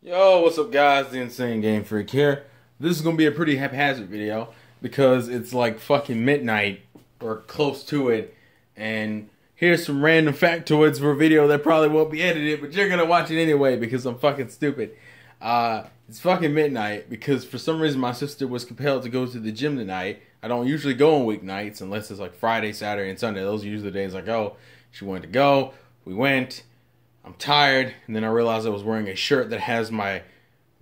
Yo, what's up guys? The Insane Game Freak here. This is going to be a pretty haphazard video because it's like fucking midnight or close to it, and here's some random factoids for a video that probably won't be edited, but you're going to watch it anyway because I'm fucking stupid. It's fucking midnight because for some reason my sister was compelled to go to the gym tonight. I don't usually go on weeknights unless it's like Friday, Saturday, and Sunday. Those are usually the days I go. She wanted to go. We went. I'm tired, and then I realized I was wearing a shirt that has my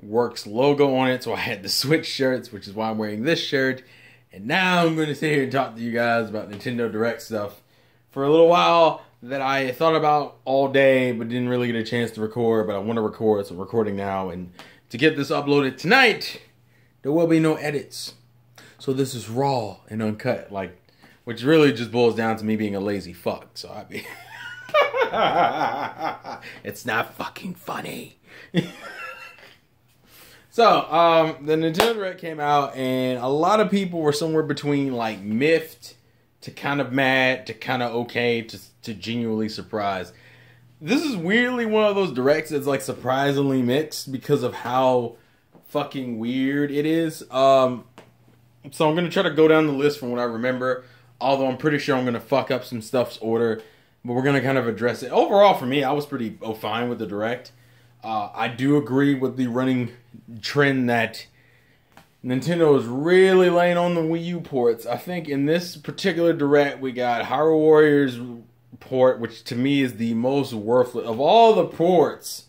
Works logo on it, so I had to switch shirts, which is why I'm wearing this shirt. And now I'm going to sit here and talk to you guys about Nintendo Direct stuff for a little while that I thought about all day, but didn't really get a chance to record, but I want to record, so I'm recording now. And to get this uploaded tonight, there will be no edits. So this is raw and uncut, like, which really just boils down to me being a lazy fuck, so I be... It's not fucking funny. So, the Nintendo Direct came out, and a lot of people were somewhere between, like, miffed to kind of mad to kind of okay to genuinely surprised. This is weirdly one of those Directs that's, like, surprisingly mixed because of how fucking weird it is. So I'm going to try to go down the list from what I remember, although I'm pretty sure I'm going to fuck up some stuff's order. But we're going to kind of address it. Overall, for me, I was pretty fine with the Direct. I do agree with the running trend that Nintendo is really laying on the Wii U ports. I think in this particular Direct, we got Hyrule Warriors port, which to me is the most worthless. Of all the ports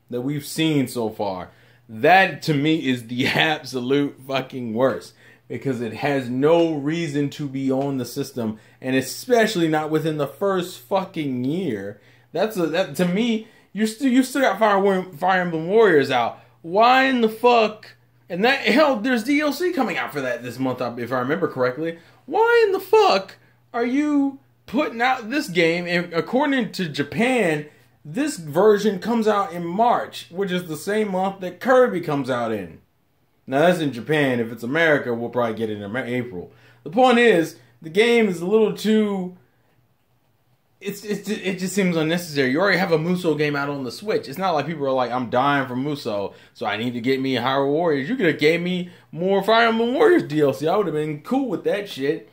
that we've seen so far, that to me is the absolute fucking worst. Because it has no reason to be on the system, and especially not within the first fucking year. That to me, you still got Fire Emblem Warriors out. Why in the fuck? And that hell, there's DLC coming out for that this month, if I remember correctly. Why in the fuck are you putting out this game? And according to Japan, this version comes out in March, which is the same month that Kirby comes out in. Now that's in Japan. If it's America, we'll probably get it in April. The point is, the game is a little too... It just seems unnecessary. You already have a Musou game out on the Switch. It's not like people are like, I'm dying for Musou, so I need to get me a Hyrule Warriors. You could have gave me more Fire Emblem Warriors DLC. I would have been cool with that shit.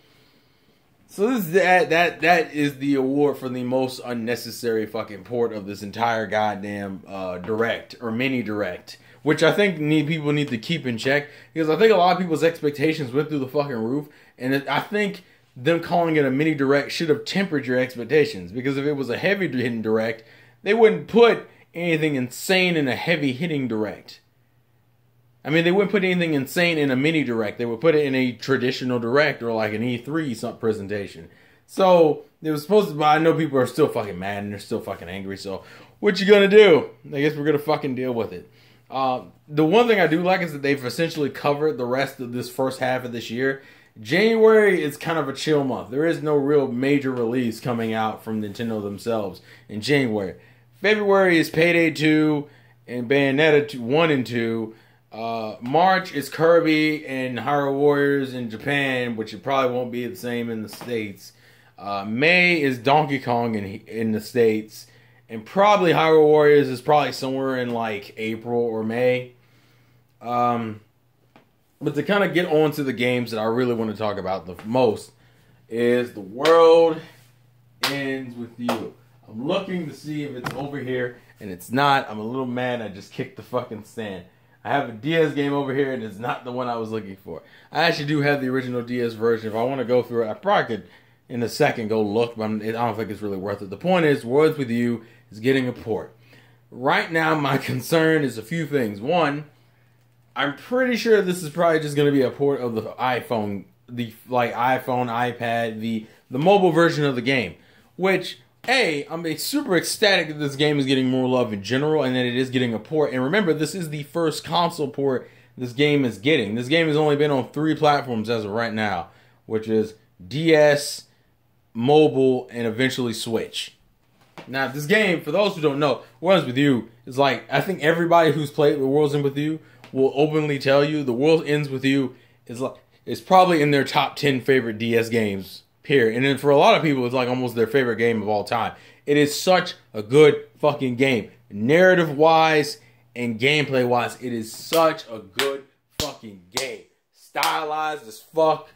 So this is that is the award for the most unnecessary fucking port of this entire goddamn Direct or mini Direct. Which I think people need to keep in check, because I think a lot of people's expectations went through the fucking roof, and I think them calling it a mini Direct should have tempered your expectations, because if it was a heavy hitting Direct, they wouldn't put anything insane in a heavy hitting Direct. I mean, they wouldn't put anything insane in a mini Direct. They would put it in a traditional Direct or like an E3 presentation. So it was supposed to, but I know people are still fucking mad and they're still fucking angry. So what you gonna do? I guess we're gonna fucking deal with it. The one thing I do like is that they've essentially covered the rest of this first half of this year. January is kind of a chill month. There is no real major release coming out from Nintendo themselves in January. February is Payday 2 and Bayonetta 1 and 2. March is Kirby and Hyrule Warriors in Japan, which it probably won't be the same in the States. May is Donkey Kong in the States. And probably Hyrule Warriors is probably somewhere in like April or May. But to kind of get on to the games that I really want to talk about the most is The World Ends With You. I'm looking to see if it's over here, and it's not. I'm a little mad. I just kicked the fucking stand. I have a DS game over here, and it's not the one I was looking for. I actually do have the original DS version. If I want to go through it, I probably could in a second go look, but I don't think it's really worth it. The point is, Words With You is getting a port. Right now, my concern is a few things. One, I'm pretty sure this is probably just going to be a port of the iPhone, iPhone, iPad, the mobile version of the game. Which, I'm super ecstatic that this game is getting more love in general, and that it is getting a port. And remember, this is the first console port this game is getting. This game has only been on 3 platforms as of right now, which is DS, mobile, and eventually Switch. Now, this game, for those who don't know, Worlds With You is like, I think everybody who's played The Worlds End With You will openly tell you The World Ends With You is probably in their top 10 favorite DS games, period. And then for a lot of people, it's like almost their favorite game of all time. It is such a good fucking game. Narrative-wise and gameplay wise, it is such a good fucking game. Stylized as fuck,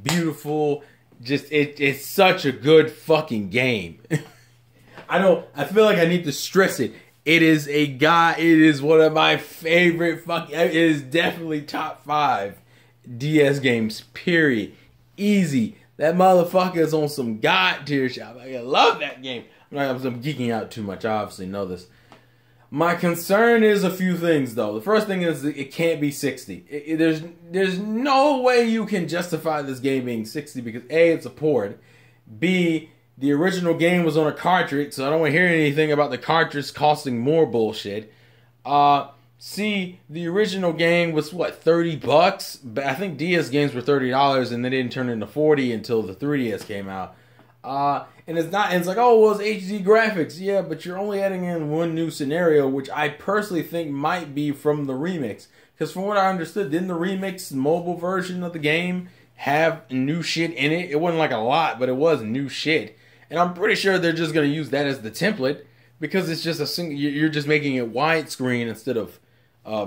beautiful. Just it's such a good fucking game. I feel like I need to stress it. It is one of my favorite it is definitely top 5 DS games, period. Easy. That motherfucker is on some god tier shit. I love that game. I'm geeking out too much. I obviously know this. My concern is a few things, though. The first thing is it can't be 60. There's no way you can justify this game being 60 because A, it's a port. B, the original game was on a cartridge, so I don't want to hear anything about the cartridge costing more bullshit. C, the original game was, what, $30? I think DS games were $30, and they didn't turn into 40 until the 3DS came out. And it's like, oh, well, it's HD graphics. Yeah, but you're only adding in one new scenario, which I personally think might be from the remix. Because from what I understood, didn't the remix mobile version of the game have new shit in it? It wasn't like a lot, but it was new shit. And I'm pretty sure they're just going to use that as the template because it's just you're just making it widescreen instead of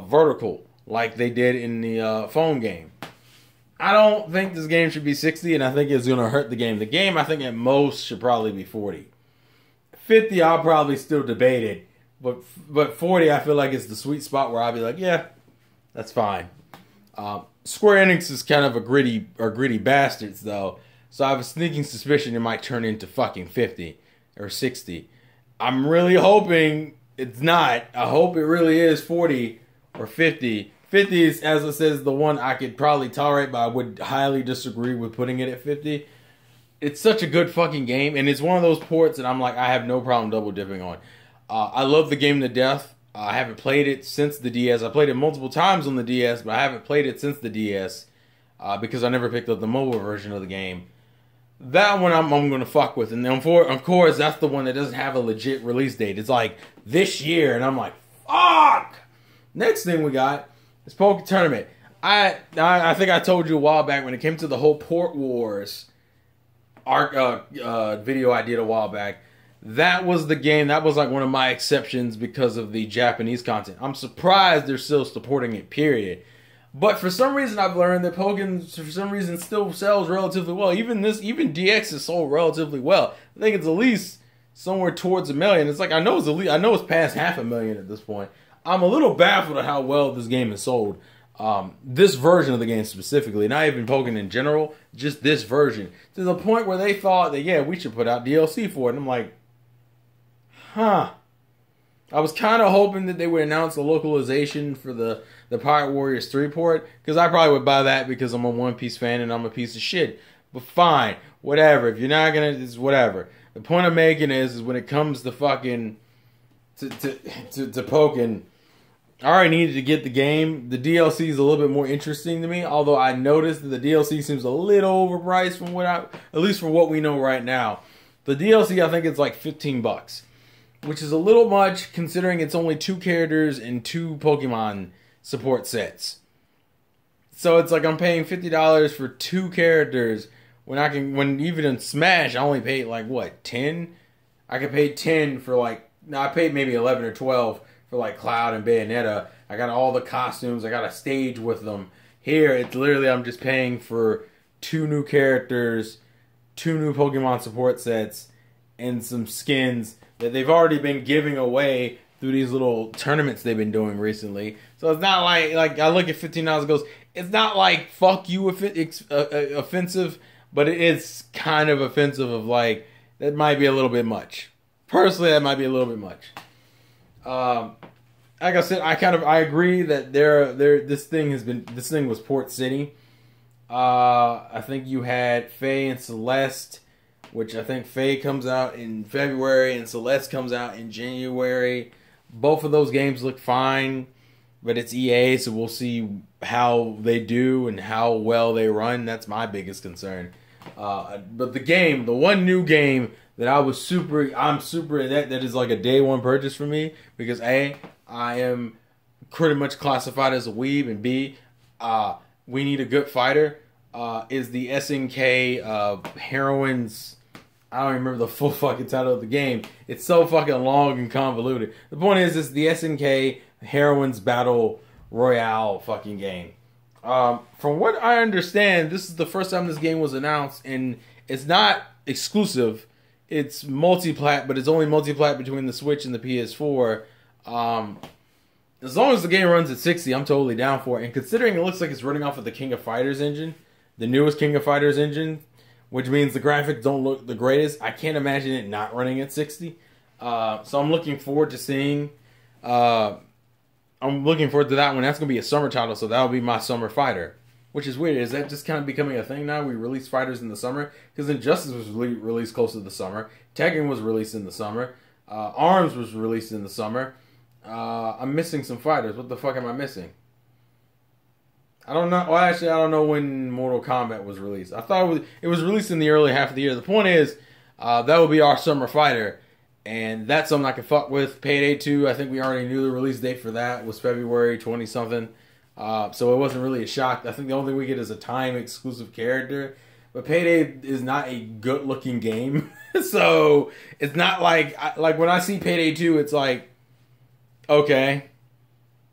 vertical like they did in the phone game. I don't think this game should be 60, and I think it's going to hurt the game. The game, I think, at most should probably be 40. 50, I'll probably still debate it. But 40, I feel like it's the sweet spot where I'll be like, yeah, that's fine. Square Enix is kind of a gritty bastards, though. So I have a sneaking suspicion it might turn into fucking 50 or 60. I'm really hoping it's not. I hope it really is 40 or 50. 50 is, as I said, is the one I could probably tolerate, but I would highly disagree with putting it at 50. It's such a good fucking game, and it's one of those ports that I'm like, I have no problem double dipping on. I love the game to death. I haven't played it since the DS. I played it multiple times on the DS, but I haven't played it since the DS because I never picked up the mobile version of the game. That one I'm going to fuck with, and then of course, that's the one that doesn't have a legit release date. It's like this year, and I'm like, fuck! Next thing we got is Poké Tournament. I think I told you a while back when it came to the whole Port Wars video I did a while back. That was the game. That was like one of my exceptions because of the Japanese content. I'm surprised they're still supporting it, period. But for some reason, I've learned that Pokken, for some reason, still sells relatively well. Even DX is sold relatively well. I think it's at least somewhere towards 1 million. It's like I know it's past 500,000 at this point. I'm a little baffled at how well this game is sold. This version of the game specifically, not even Pokken in general, just this version. To the point where they thought that, yeah, we should put out DLC for it. And I'm like, huh. I was kind of hoping that they would announce the localization for the Pirate Warriors 3 port, because I probably would buy that because I'm a One Piece fan and I'm a piece of shit. But fine, whatever. If you're not gonna, it's whatever. The point I'm making is when it comes to fucking to Pokken, I already needed to get the game. The DLC is a little bit more interesting to me, although I noticed that the DLC seems a little overpriced from at least for what we know right now. The DLC, I think it's like $15, which is a little much considering it's only 2 characters and 2 Pokemon support sets. So it's like I'm paying $50 for 2 characters when even in Smash I only paid like what, 10? I could pay 10 for I paid maybe 11 or 12 for like Cloud and Bayonetta. I got all the costumes, I got a stage with them. Here it's literally I'm just paying for 2 new characters, 2 new Pokemon support sets, and some skins that they've already been giving away through these little tournaments they've been doing recently. So it's not like I look at $15 and goes, it's not like fuck you offensive, but it is kind of offensive of like, that might be a little bit much. Personally, that might be a little bit much. Like I said, I agree that this thing was Port City. I think you had Faye and Celeste, which I think Faye comes out in February and Celeste comes out in January. Both of those games look fine, but it's EA, so we'll see how they do and how well they run. That's my biggest concern. But the one new game that I'm super that is like a day one purchase for me, because A, I am pretty much classified as a weeb, and B, we need a good fighter, is the SNK Heroines. I don't remember the full fucking title of the game. It's so fucking long and convoluted. The point is, it's the SNK heroine's battle royale fucking game. From what I understand, this is the first time this game was announced, and it's not exclusive. It's multi-plat, but it's only multi-plat between the Switch and the PS4. As long as the game runs at 60, I'm totally down for it. And considering it looks like it's running off of the King of Fighters engine, the newest King of Fighters engine, which means the graphics don't look the greatest, I can't imagine it not running at 60. So I'm looking forward to seeing... I'm looking forward to that one. That's going to be a summer title, so that'll be my summer fighter. Which is weird. Is that just kind of becoming a thing now? We release fighters in the summer? Because Injustice was released close to the summer. Tekken was released in the summer. ARMS was released in the summer. I'm missing some fighters. What the fuck am I missing? I don't know. Well, actually, I don't know when Mortal Kombat was released. I thought it was released in the early half of the year. The point is, that will be our summer fighter. And that's something I can fuck with. Payday 2, I think we already knew the release date for that was February 20-something. So it wasn't really a shock. I think the only thing we get is a time-exclusive character. But Payday is not a good-looking game. So it's not like when I see Payday 2, it's like, okay.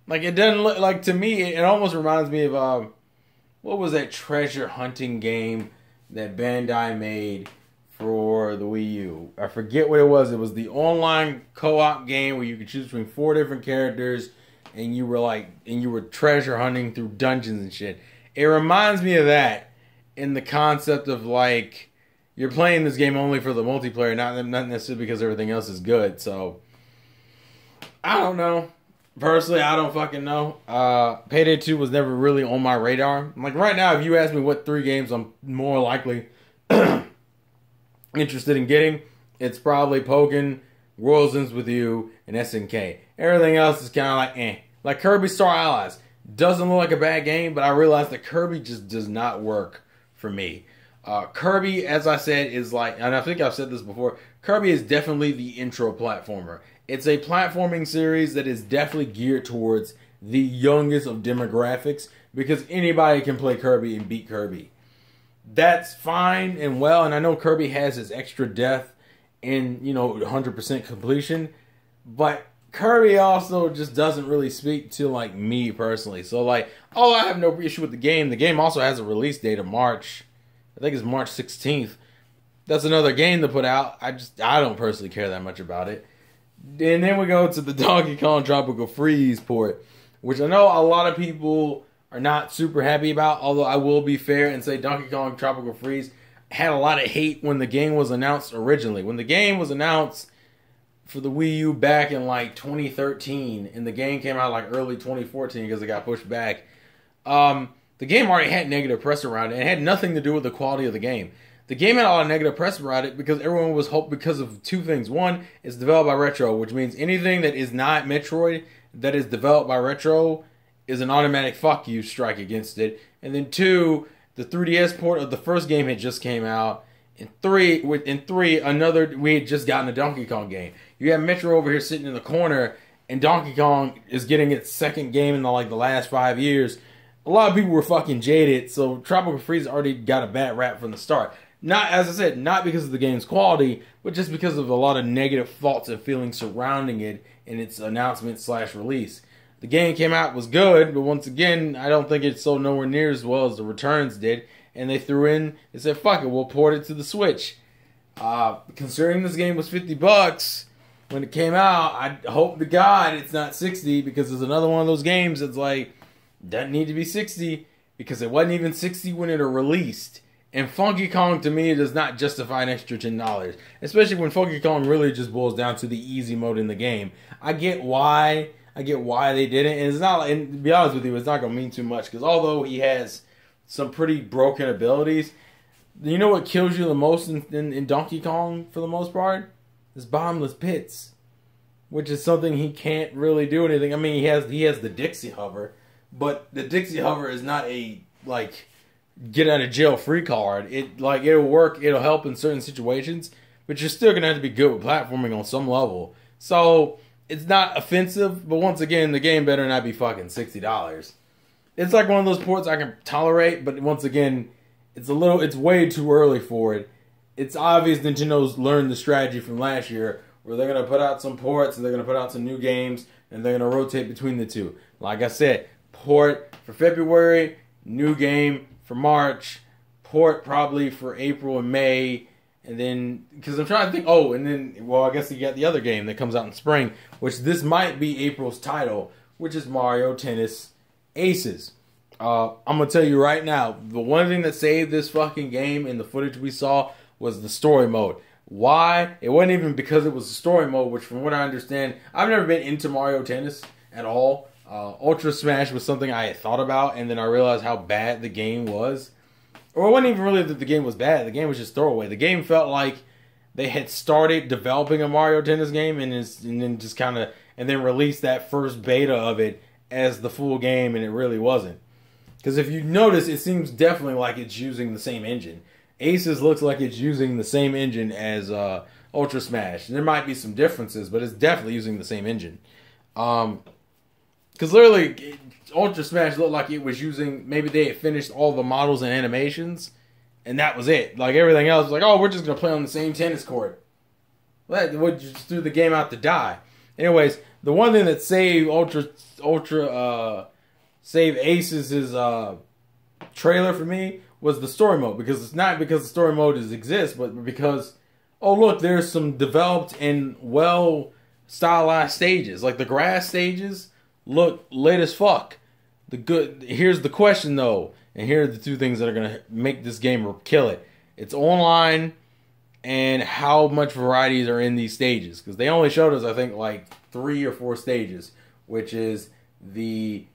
Like, it doesn't look like, to me, it almost reminds me of, what was that treasure hunting game that Bandai made for the Wii U? I forget what it was. It was the online co-op game where you could choose between 4 different characters, and you were treasure hunting through dungeons and shit. It reminds me of that in the concept of, like, you're playing this game only for the multiplayer, not necessarily because everything else is good. So I don't know. Personally, I don't fucking know. Payday 2 was never really on my radar. Like, right now, if you ask me what 3 games I'm more likely interested in getting, it's probably Pokken, World's Ends With You, and SNK. Everything else is kind of like, eh. Like Kirby Star Allies. Doesn't look like a bad game, but I realized that Kirby just does not work for me. Kirby, as I said, is like, and I think I've said this before, Kirby is definitely the intro platformer. It's a platforming series that is definitely geared towards the youngest of demographics, because anybody can play Kirby and beat Kirby. That's fine and well, and I know Kirby has his extra depth in, 100% completion, but Kirby also just doesn't really speak to, like, me personally. So, like, I have no issue with the game. The game also has a release date of March. I think it's March 16th. That's another game to put out. I don't personally care that much about it. And then we go to the Donkey Kong Tropical Freeze port, which I know a lot of people are not super happy about, although I will be fair and say Donkey Kong Tropical Freeze had a lot of hate when the game was announced originally. When the game was announced for the Wii U back in like 2013, and the game came out like early 2014 because it got pushed back, the game already had negative press around it. It had nothing to do with the quality of the game. The game had a lot of negative press around it because everyone was hoping, because of 2 things. One, it's developed by Retro, which means anything that is not Metroid that is developed by Retro is an automatic fuck you strike against it. And then 2, the 3DS port of the first game had just came out. And 3, we had just gotten a Donkey Kong game. You have Metro over here sitting in the corner, and Donkey Kong is getting its second game in the last 5 years. A lot of people were fucking jaded, so Tropical Freeze already got a bad rap from the start. Not, as I said, not because of the game's quality, but just because of a lot of negative thoughts and feelings surrounding it in its announcement/release. The game came out, was good, but once again, I don't think it sold nowhere near as well as the Returns did. And they said, fuck it, we'll port it to the Switch. Considering this game was $50 when it came out, I hope to God it's not 60, because it's another one of those games that's like, doesn't need to be 60, because it wasn't even 60 when it was released. And Funky Kong, to me, does not justify an extra $10. Especially when Funky Kong really just boils down to the easy mode in the game. I get why they did it. And it's not, and to be honest with you, it's not going to mean too much. Because although he has some pretty broken abilities, you know what kills you the most in Donkey Kong, for the most part? Is bottomless pits. Which is something he can't really do anything. I mean, he has the Dixie Hover. But the Dixie Hover is not a, like, get out of jail free card. It'll work, it'll help in certain situations, but you're still gonna have to be good with platforming on some level. So it's not offensive, but once again, the game better not be fucking $60. It's like one of those ports I can tolerate, but once again, it's way too early for it. It's obvious Nintendo's learned the strategy from last year, where they're gonna put out some ports and they're gonna put out some new games and they're going to rotate between the two. Like I said, port for February, new game for March, port probably for April and May, and then, because I'm trying to think, and then, well, I guess you got the other game that comes out in spring, which this might be April's title, which is Mario Tennis Aces. I'm going to tell you right now, the one thing that saved this fucking game in the footage we saw was the story mode. Why? It wasn't even because it was the story mode, which from what I understand, I've never been into Mario Tennis at all. Ultra Smash was something I had thought about, and then I realized how bad the game was. Or it wasn't even really that the game was bad, the game was just throwaway. The game felt like they had started developing a Mario Tennis game and then released that first beta of it as the full game, and it really wasn't. Because if you notice, it seems definitely like it's using the same engine. Aces looks like it's using the same engine as Ultra Smash. There might be some differences, but it's definitely using the same engine. Because literally, Ultra Smash looked like it was using, maybe they had finished all the models and animations, and that was it. Like everything else was like, oh, we're just going to play on the same tennis court. We'll just threw the game out to die. Anyways, the one thing that saved Save Aces' trailer for me was the story mode, because it's not because the story mode exists, but because, oh look, there's some developed and well stylized stages. Like the grass stages look lit as fuck. Here's the question though, and here are the two things that are gonna make this game kill it. It's online and how much varieties are in these stages, because they only showed us, I think, like 3 or 4 stages, which is the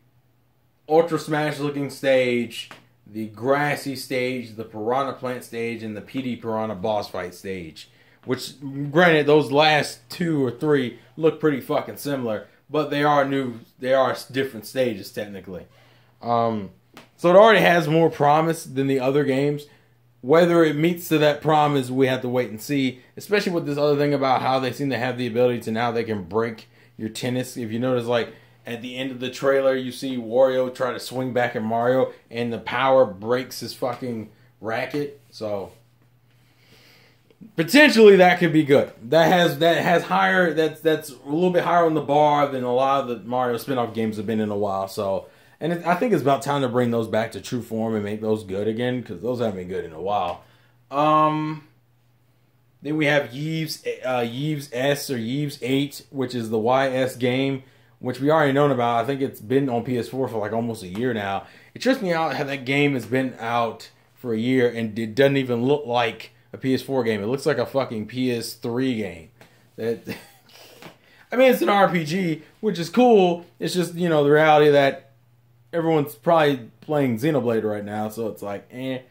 Ultra Smash looking stage, the grassy stage, the Piranha Plant stage, and the PD Piranha boss fight stage. Which, granted, those last 2 or 3 look pretty fucking similar, but they are different stages technically. So it already has more promise than the other games. Whether it meets to that promise, we have to wait and see. Especially with this other thing about how they seem to have the ability to now they can break your tennis. If you notice, like, at the end of the trailer, you see Wario try to swing back at Mario, and the power breaks his fucking racket. So potentially that could be good. That's a little bit higher on the bar than a lot of the Mario spin-off games have been in a while. So, and I think it's about time to bring those back to true form and make those good again, because those haven't been good in a while. Then we have Yves S or Yves 8, which is the YS game, which we already known about. I think it's been on PS4 for like almost a year now. It trips me out how that game has been out for a year and it doesn't even look like a PS4 game. It looks like a fucking PS3 game. I mean, it's an RPG, which is cool. It's just, you know, the reality that everyone's probably playing Xenoblade right now, so it's like, eh.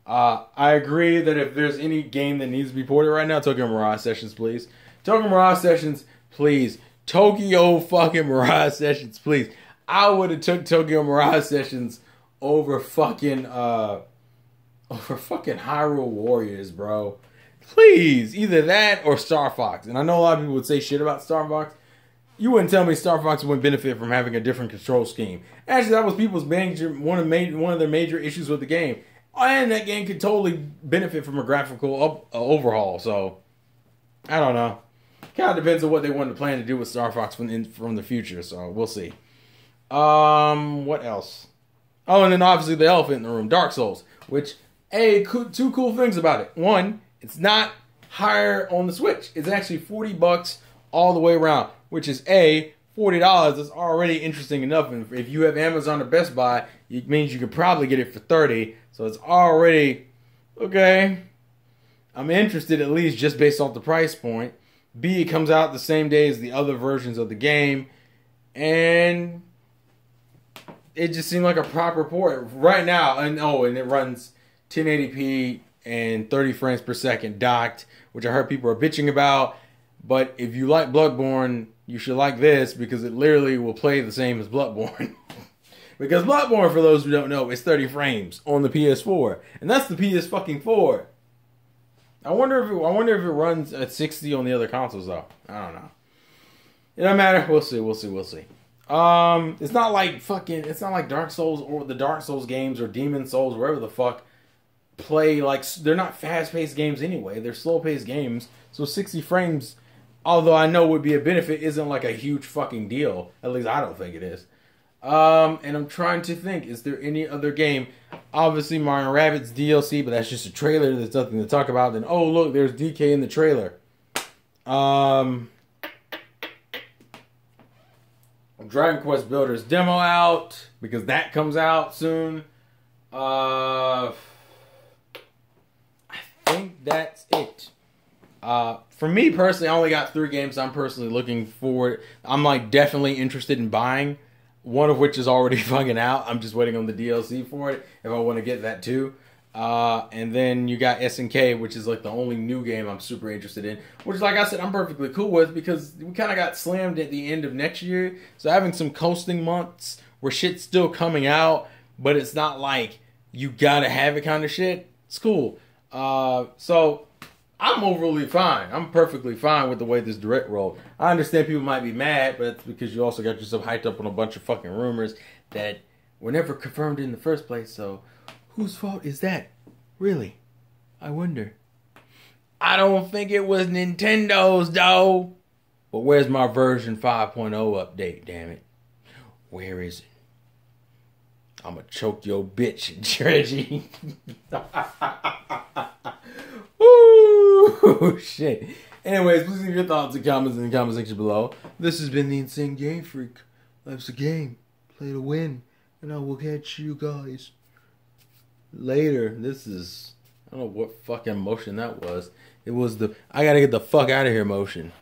I agree that if there's any game that needs to be ported right now, Tokyo Mirage Sessions, please. Tokyo Mirage Sessions, please. Tokyo fucking Mirage Sessions, please. I would have took Tokyo Mirage Sessions over fucking Hyrule Warriors, bro. Please, either that or Star Fox. And I know a lot of people would say shit about Star Fox. You wouldn't tell me Star Fox wouldn't benefit from having a different control scheme. Actually, that was people's one of their major issues with the game. And that game could totally benefit from a graphical overhaul. So, I don't know. Kind of depends on what they want to plan to do with Star Fox from the future. So, we'll see. What else? Oh, and then obviously the elephant in the room, Dark Souls. Which, two cool things about it. One, it's not higher on the Switch. It's actually $40 all the way around. Which is $40 is already interesting enough. And if you have Amazon or Best Buy, it means you could probably get it for $30. So it's already, okay, I'm interested at least just based off the price point. B, it comes out the same day as the other versions of the game. And it just seemed like a proper port right now. And it runs 1080p and 30 frames per second docked, which I heard people are bitching about. But if you like Bloodborne, you should like this because it literally will play the same as Bloodborne. Because Bloodborne, for those who don't know, is 30 frames on the PS4, and that's the PS4. I wonder if it runs at 60 on the other consoles though. I don't know. It doesn't matter. We'll see. It's not like Dark Souls or the Dark Souls games or Demon Souls, wherever the fuck play like they're not fast-paced games anyway. They're slow-paced games, so 60 frames although I know would be a benefit, isn't like a huge fucking deal. At least I don't think it is. And I'm trying to think, is there any other game? Obviously Mario Rabbids DLC, but that's just a trailer. There's nothing to talk about. Then, oh look, there's DK in the trailer. Dragon Quest Builders demo out, because that comes out soon. I think that's it. For me personally, I only got 3 games I'm personally looking forward. I'm like definitely interested in buying. One of which is already fucking out. I'm just waiting on the DLC for it if I want to get that too. And then you got SNK, which is like the only new game I'm super interested in. Which, like I said, I'm perfectly cool with because we kind of got slammed at the end of next year. So having some coasting months where shit's still coming out, but it's not like you gotta have it kind of shit. It's cool. So I'm overly fine. I'm perfectly fine with the way this direct rolled. I understand people might be mad, but that's because you also got yourself hyped up on a bunch of fucking rumors that were never confirmed in the first place. So whose fault is that? Really? I wonder. I don't think it was Nintendo's, though. But where's my version 5.0 update, damn it? Where is it? I'ma choke your bitch, Dredgy. Woo! Shit. Anyways, please leave your thoughts and comments in the comment section below. This has been the Insane Game Freak. Life's a game. Play to win. And I will catch you guys later. This is, I don't know what fucking motion that was. It was the I gotta get the fuck out of here motion.